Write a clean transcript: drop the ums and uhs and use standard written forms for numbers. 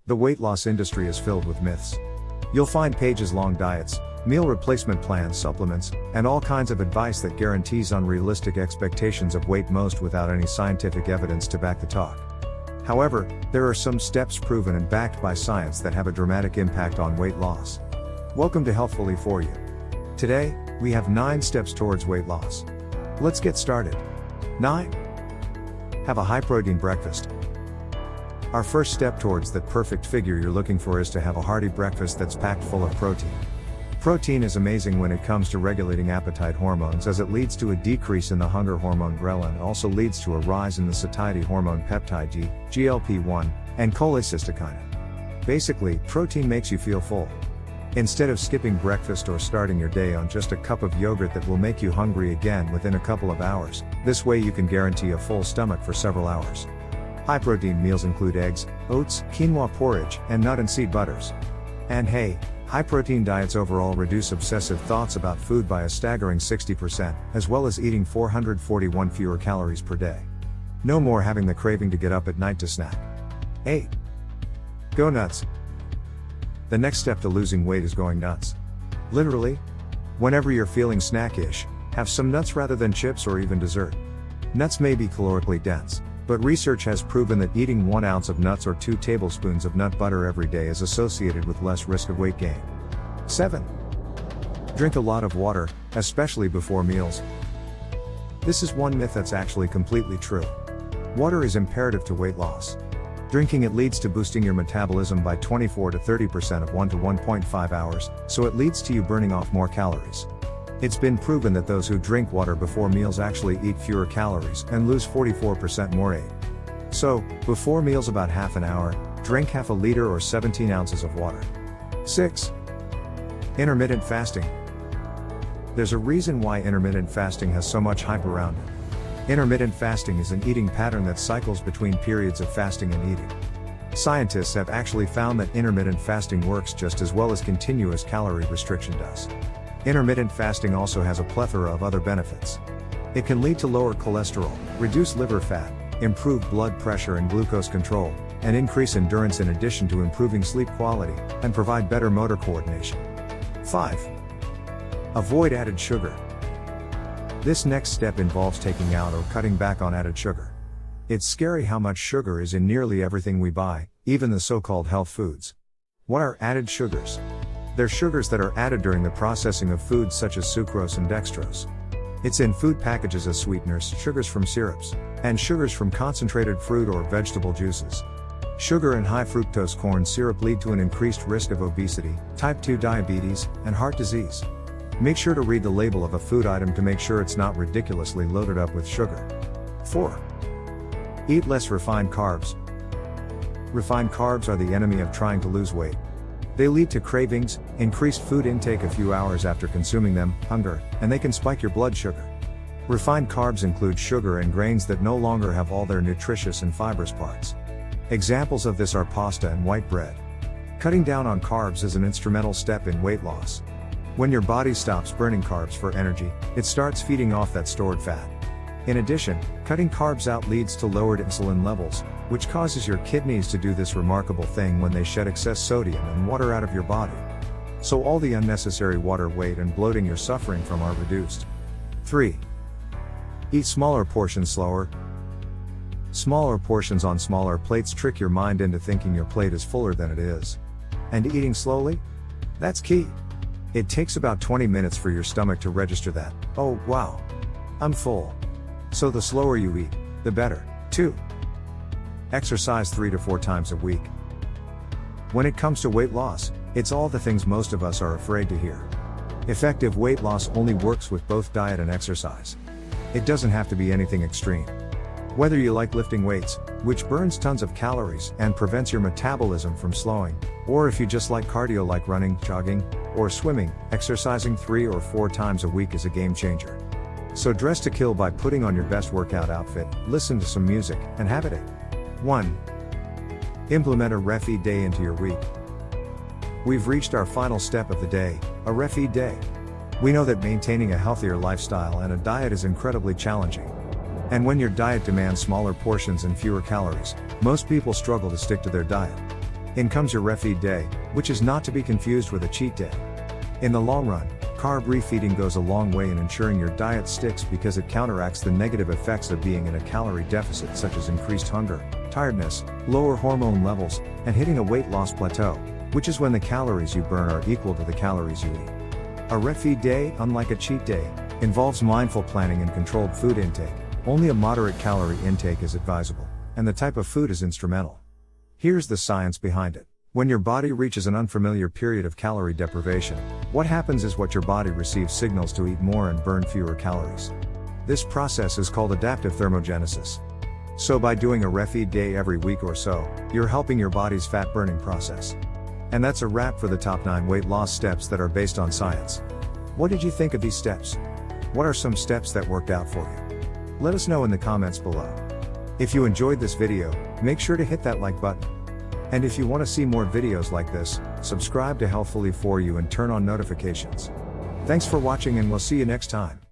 The weight loss industry is filled with myths. You'll find pages-long diets, meal replacement plans, supplements, and all kinds of advice that guarantees unrealistic expectations of weight, most without any scientific evidence to back the talk. However, there are some steps proven and backed by science that have a dramatic impact on weight loss. Welcome to Healthfully For You. Today, we have 9 steps towards weight loss. Let's get started. 9. Have a high-protein breakfast. Our first step towards that perfect figure you're looking for is to have a hearty breakfast that's packed full of protein. Protein is amazing when it comes to regulating appetite hormones, as it leads to a decrease in the hunger hormone ghrelin and also leads to a rise in the satiety hormone peptide G, GLP-1, and cholecystokinin. Basically, protein makes you feel full. Instead of skipping breakfast or starting your day on just a cup of yogurt that will make you hungry again within a couple of hours, this way you can guarantee a full stomach for several hours. High-protein meals include eggs, oats, quinoa porridge, and nut and seed butters. And hey, high-protein diets overall reduce obsessive thoughts about food by a staggering 60%, as well as eating 441 fewer calories per day. No more having the craving to get up at night to snack. 8. Go nuts. The next step to losing weight is going nuts. Literally. Whenever you're feeling snackish, have some nuts rather than chips or even dessert. Nuts may be calorically dense, but research has proven that eating 1 ounce of nuts or 2 tablespoons of nut butter every day is associated with less risk of weight gain. 7. Drink a lot of water, especially before meals. This is one myth that's actually completely true. Water is imperative to weight loss. Drinking it leads to boosting your metabolism by 24 to 30% of 1 to 1.5 hours, so it leads to you burning off more calories. It's been proven that those who drink water before meals actually eat fewer calories and lose 44% more weight. So, before meals about half an hour, drink half a liter or 17 ounces of water. 6. Intermittent fasting. There's a reason why intermittent fasting has so much hype around it. Intermittent fasting is an eating pattern that cycles between periods of fasting and eating. Scientists have actually found that intermittent fasting works just as well as continuous calorie restriction does. Intermittent fasting also has a plethora of other benefits. It can lead to lower cholesterol, reduce liver fat, improve blood pressure and glucose control, and increase endurance in addition to improving sleep quality, and provide better motor coordination. 5. Avoid added sugar. This next step involves taking out or cutting back on added sugar. It's scary how much sugar is in nearly everything we buy, even the so-called health foods. What are added sugars? They're sugars that are added during the processing of foods such as sucrose and dextrose. It's in food packages as sweeteners, sugars from syrups, and sugars from concentrated fruit or vegetable juices. Sugar and high fructose corn syrup lead to an increased risk of obesity, type 2 diabetes, and heart disease. Make sure to read the label of a food item to make sure it's not ridiculously loaded up with sugar. 4. Eat less refined carbs. Refined carbs are the enemy of trying to lose weight. They lead to cravings, increased food intake a few hours after consuming them, hunger, and they can spike your blood sugar. Refined carbs include sugar and grains that no longer have all their nutritious and fibrous parts. Examples of this are pasta and white bread. Cutting down on carbs is an instrumental step in weight loss. When your body stops burning carbs for energy, it starts feeding off that stored fat. In addition, cutting carbs out leads to lowered insulin levels, which causes your kidneys to do this remarkable thing when they shed excess sodium and water out of your body. So all the unnecessary water weight and bloating you're suffering from are reduced. 3. Eat smaller portions slower. Smaller portions on smaller plates trick your mind into thinking your plate is fuller than it is. And eating slowly? That's key. It takes about 20 minutes for your stomach to register that, oh wow, I'm full. So the slower you eat, the better. 2. Exercise 3 to 4 times a week. When it comes to weight loss, it's all the things most of us are afraid to hear. Effective weight loss only works with both diet and exercise. It doesn't have to be anything extreme. Whether you like lifting weights, which burns tons of calories and prevents your metabolism from slowing, or if you just like cardio like running, jogging, or swimming, exercising 3 or 4 times a week is a game changer. So dress to kill by putting on your best workout outfit, listen to some music, and have it. 1. Implement a RefEat day into your week. We've reached our final step of the day, a RefEat day. We know that maintaining a healthier lifestyle and a diet is incredibly challenging. And when your diet demands smaller portions and fewer calories, most people struggle to stick to their diet. In comes your refeed day, which is not to be confused with a cheat day. In the long run, carb refeeding goes a long way in ensuring your diet sticks because it counteracts the negative effects of being in a calorie deficit, such as increased hunger, tiredness, lower hormone levels, and hitting a weight loss plateau, which is when the calories you burn are equal to the calories you eat. A refeed day, unlike a cheat day, involves mindful planning and controlled food intake. Only a moderate calorie intake is advisable, and the type of food is instrumental. Here's the science behind it. When your body reaches an unfamiliar period of calorie deprivation, what happens is your body receives signals to eat more and burn fewer calories. This process is called adaptive thermogenesis. So by doing a refeed day every week or so, you're helping your body's fat burning process. And that's a wrap for the top 9 weight loss steps that are based on science. What did you think of these steps? What are some steps that worked out for you? Let us know in the comments below. If you enjoyed this video, make sure to hit that like button. And if you want to see more videos like this, subscribe to Healthfully For You and turn on notifications. Thanks for watching, and we'll see you next time.